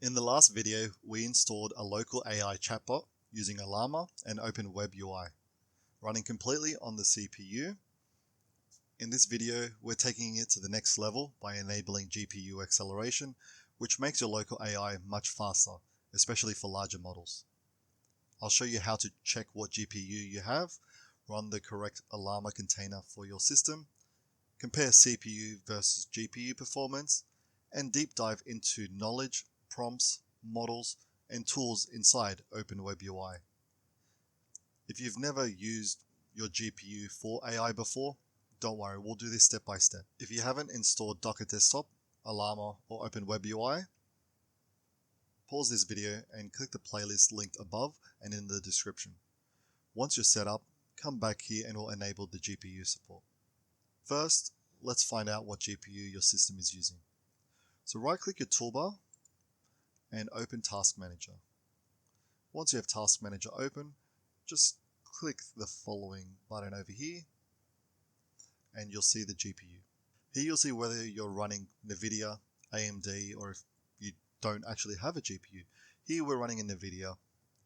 In the last video, we installed a local AI chatbot using Ollama and Open WebUI, running completely on the CPU. In this video, we're taking it to the next level by enabling GPU acceleration, which makes your local AI much faster, especially for larger models. I'll show you how to check what GPU you have, run the correct Ollama container for your system, compare CPU versus GPU performance, and deep dive into knowledge, prompts, models, and tools inside Open WebUI. If you've never used your GPU for AI before, don't worry, we'll do this step by step. If you haven't installed Docker Desktop, Ollama, or Open WebUI, pause this video and click the playlist linked above and in the description. Once you're set up, come back here and we'll enable the GPU support. First, let's find out what GPU your system is using. So right-click your toolbar and open Task Manager. Once you have Task Manager open, just click the following button over here and you'll see the GPU. Here you'll see whether you're running NVIDIA, AMD, or if you don't actually have a GPU. Here we're running a NVIDIA.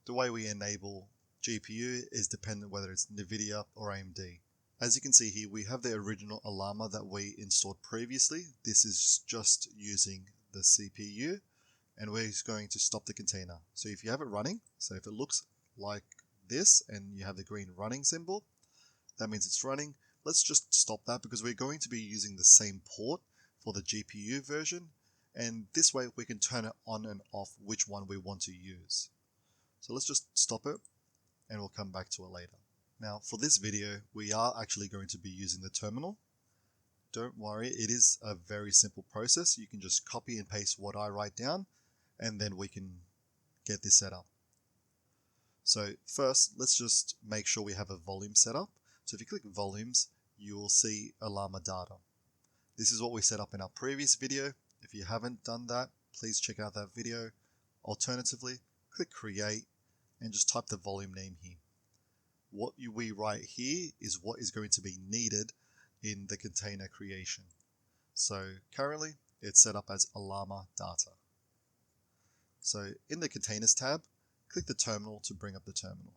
The way we enable GPU is dependent whether it's NVIDIA or AMD. As you can see here, we have the original Ollama that we installed previously. This is just using the CPU, and we're going to stop the container. So if you have it running, so if it looks like this and you have the green running symbol, that means it's running. Let's just stop that because we're going to be using the same port for the GPU version, and this way we can turn it on and off which one we want to use. So let's just stop it and we'll come back to it later. Now for this video, we are actually going to be using the terminal. Don't worry, it is a very simple process. You can just copy and paste what I write down and then we can get this set up. So first, let's just make sure we have a volume set up. So if you click volumes, you will see ollama-data. This is what we set up in our previous video. If you haven't done that, please check out that video. Alternatively, click create and just type the volume name here. What we write here is what is going to be needed in the container creation. So currently it's set up as ollama-data. So in the containers tab, click the terminal to bring up the terminal.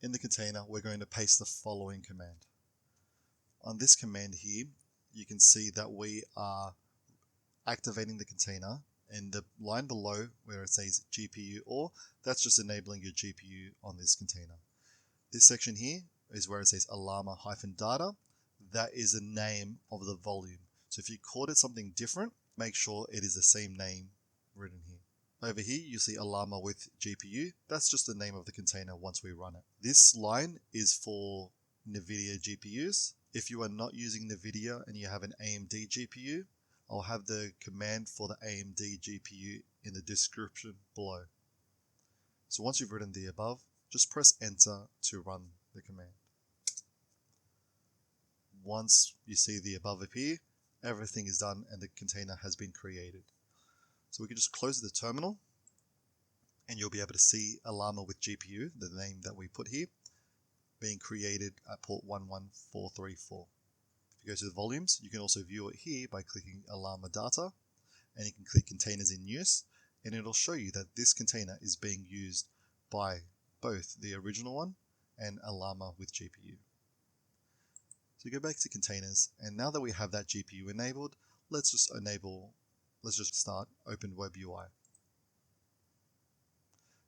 In the container, we're going to paste the following command. On this command here, you can see that we are activating the container, and the line below where it says GPU or, that's just enabling your GPU on this container. This section here is where it says ollama-data. That is the name of the volume. So if you called it something different, make sure it is the same name written here. Over here, you see OllamaWithGPU. That's just the name of the container once we run it. This line is for NVIDIA GPUs. If you are not using NVIDIA and you have an AMD GPU, I'll have the command for the AMD GPU in the description below. So once you've written the above, just press enter to run the command. Once you see the above appear, everything is done and the container has been created. So we can just close the terminal and you'll be able to see OllamaWithGPU, the name that we put here, being created at port 11434. If you go to the volumes, you can also view it here by clicking ollama-data, and you can click containers in use, and it'll show you that this container is being used by both the original one and OllamaWithGPU. So go back to containers, and now that we have that GPU enabled, let's just start Open WebUI.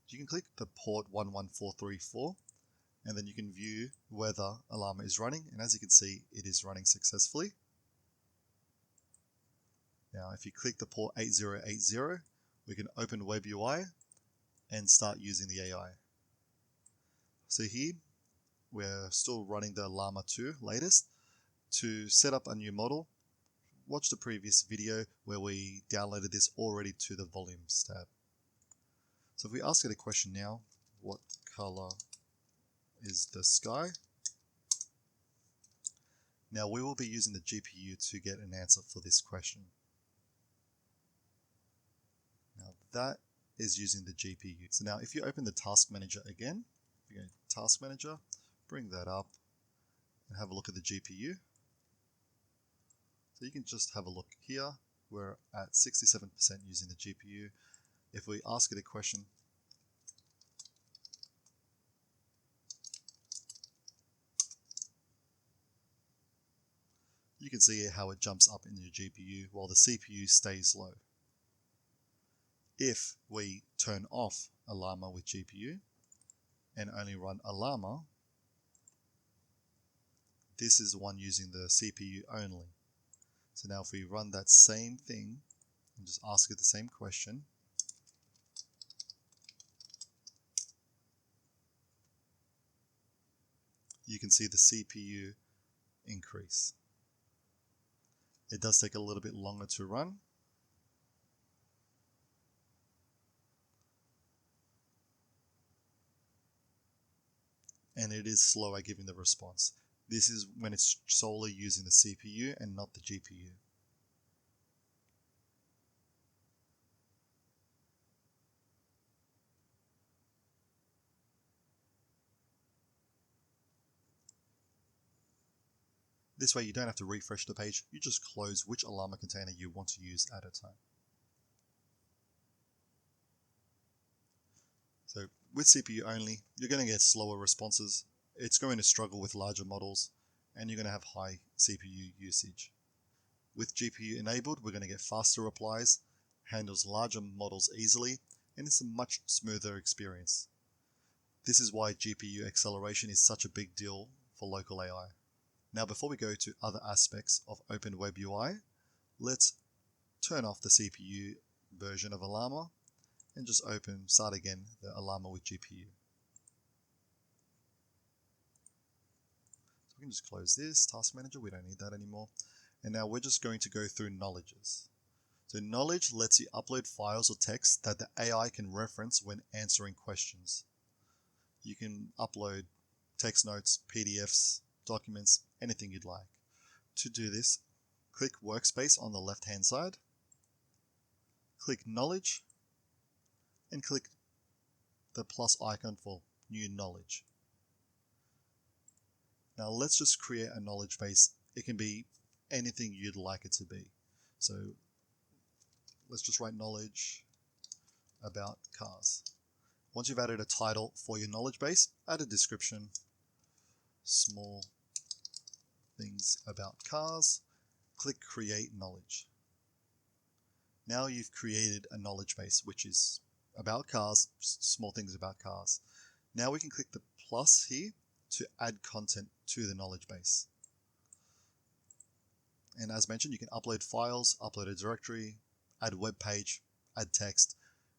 You can click the port 11434, and then you can view whether Ollama is running, and as you can see, it is running successfully. Now if you click the port 8080, we can open WebUI and start using the AI. So here, we're still running the Llama 2 latest. To set up a new model, watch the previous video where we downloaded this already to the volumes tab. So if we ask it a question now, what color is the sky? Now we will be using the GPU to get an answer for this question. Now that is using the GPU. So now if you open the Task Manager again, if you go to Task Manager, bring that up and have a look at the GPU. So you can just have a look here. We're at 67% using the GPU. if we ask it a question, you can see how it jumps up in your GPU while the CPU stays low. If we turn off Ollama with GPU and only run Ollama, this is the one using the CPU only. So now if we run that same thing and just ask it the same question, you can see the CPU increase. It does take a little bit longer to run. And it is slow at giving the response. This is when it's solely using the CPU and not the GPU. This way you don't have to refresh the page, you just close which Ollama container you want to use at a time. So with CPU only, you're going to get slower responses. It's going to struggle with larger models, and you're going to have high CPU usage. With GPU enabled, we're going to get faster replies, handles larger models easily, and it's a much smoother experience. This is why GPU acceleration is such a big deal for local AI. Now before we go to other aspects of Open WebUI, let's turn off the CPU version of Ollama and just start again the OllamaWithGPU. So we can just close this task manager, we don't need that anymore. And now we're just going to go through knowledges. So knowledge lets you upload files or text that the AI can reference when answering questions. You can upload text notes, PDFs, documents, anything you'd like. To do this, click Workspace on the left hand side, click Knowledge, and click the plus icon for New Knowledge. Now let's just create a knowledge base. It can be anything you'd like it to be. So let's just write knowledge about cars. Once you've added a title for your knowledge base, add a description, small things about cars, click Create Knowledge. Now you've created a knowledge base which is about cars, small things about cars. Now we can click the plus here to add content to the knowledge base. And as mentioned, you can upload files, upload a directory, add a web page, add text.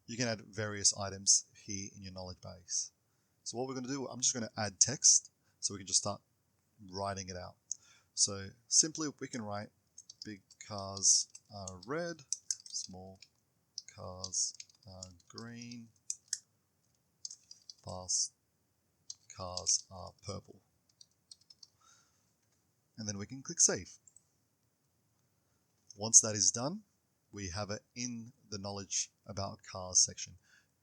You can add various items here in your knowledge base. So what we're going to do, I'm just going to add text so we can just start writing it out. So simply we can write big cars are red, small cars are green, fast cars are purple. And then we can click Save. Once that is done, we have it in the knowledge about cars section.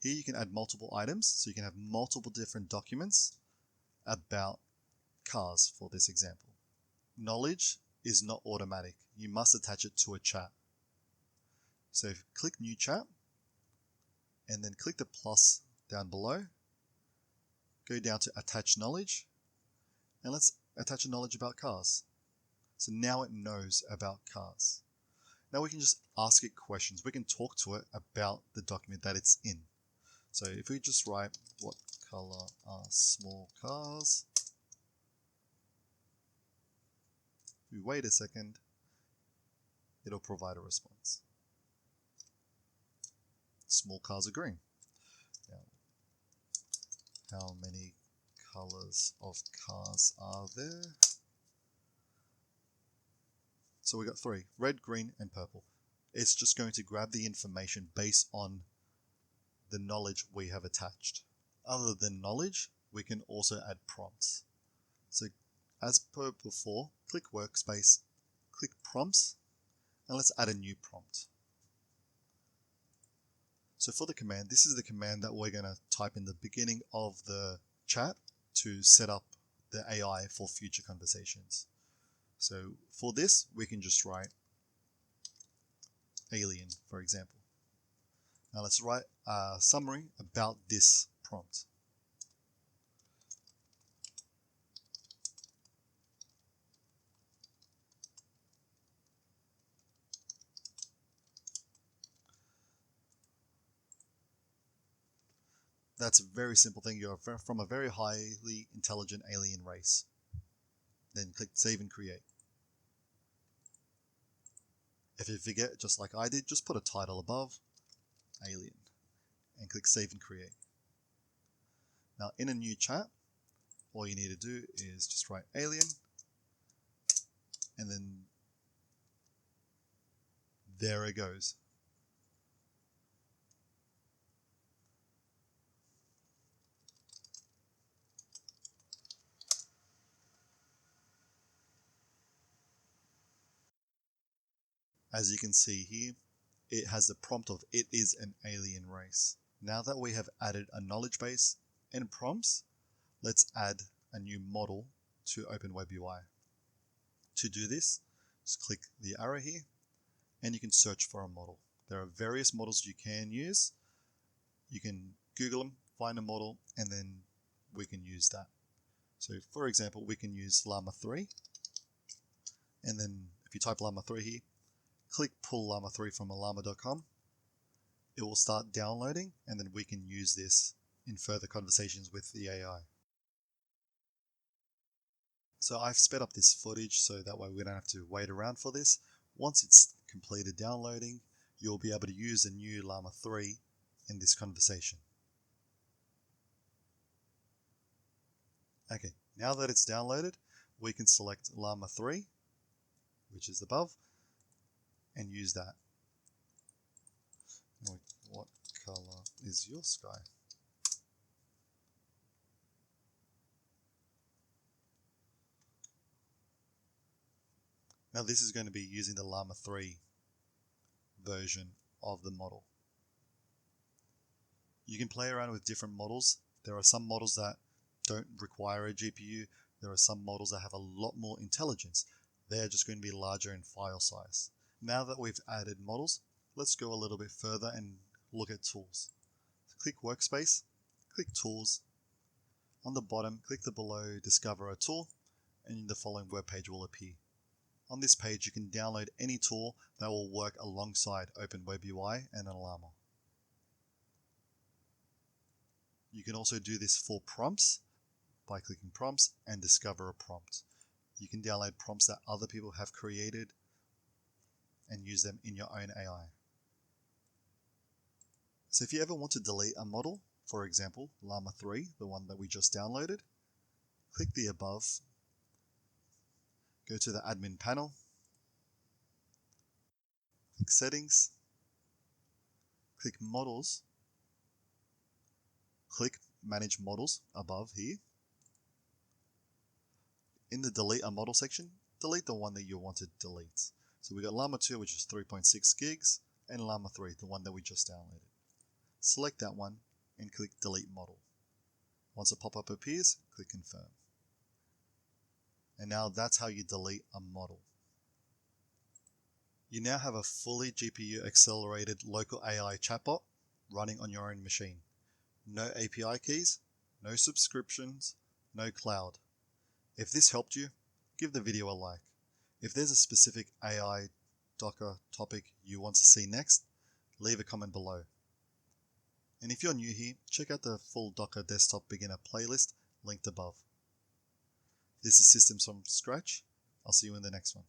Here you can add multiple items, so you can have multiple different documents about cars for this example. Knowledge is not automatic. You must attach it to a chat. So click New Chat, and then click the plus down below. Go down to Attach Knowledge, and let's attach a knowledge about cars. So now it knows about cars. Now we can just ask it questions. We can talk to it about the document that it's in. So if we just write, what color are small cars? If we wait a second, it'll provide a response. Small cars are green. Now, how many colors of cars are there? So we got 3, red, green, and purple. It's just going to grab the information based on the knowledge we have attached. Other than knowledge, we can also add prompts. So as per before, click Workspace, click Prompts, and let's add a new prompt. So for the command, this is the command that we're going to type in the beginning of the chat to set up the AI for future conversations. So for this, we can just write alien, for example. Now let's write a summary about this prompt. That's a very simple thing. You're from a very highly intelligent alien race. Then click Save and Create. If you forget, just like I did, just put a title above, Alien, and click Save and Create. Now in a new chat, all you need to do is just write Alien, and then there it goes. As you can see here, it has the prompt of "it is an alien race." Now that we have added a knowledge base and prompts, let's add a new model to Open WebUI. To do this, just click the arrow here and you can search for a model. There are various models you can use. You can Google them, find a model, and then we can use that. So for example, we can use Llama 3, and then if you type Llama 3 here, click pull Llama 3 from ollama.com. It will start downloading, and then we can use this in further conversations with the AI. So I've sped up this footage so that way we don't have to wait around for this. Once it's completed downloading, you'll be able to use the new Llama 3 in this conversation. Okay, now that it's downloaded, we can select Llama 3, which is above, and use that. What color is your sky? Now this is going to be using the Llama 3 version of the model. You can play around with different models. There are some models that don't require a GPU. There are some models that have a lot more intelligence. They're just going to be larger in file size. Now that we've added models, let's go a little bit further and look at tools. Click Workspace, click Tools. On the bottom, click the below Discover a Tool, and the following web page will appear. On this page, you can download any tool that will work alongside Open WebUI and Ollama. You can also do this for prompts by clicking Prompts and Discover a Prompt. You can download prompts that other people have created and use them in your own AI. So if you ever want to delete a model, for example, Llama 3, the one that we just downloaded, click the above, go to the admin panel, click Settings, click Models, click Manage Models above here. In the Delete a Model section, delete the one that you want to delete. So we got Llama 2, which is 3.6 gigs, and Llama 3, the one that we just downloaded. Select that one and click Delete Model. Once a pop-up appears, click Confirm. And now that's how you delete a model. You now have a fully GPU accelerated local AI chatbot running on your own machine. No API keys, no subscriptions, no cloud. If this helped you, give the video a like. If there's a specific AI Docker topic you want to see next, leave a comment below. And if you're new here, check out the full Docker Desktop Beginner playlist linked above. This is Systems from Scratch. I'll see you in the next one.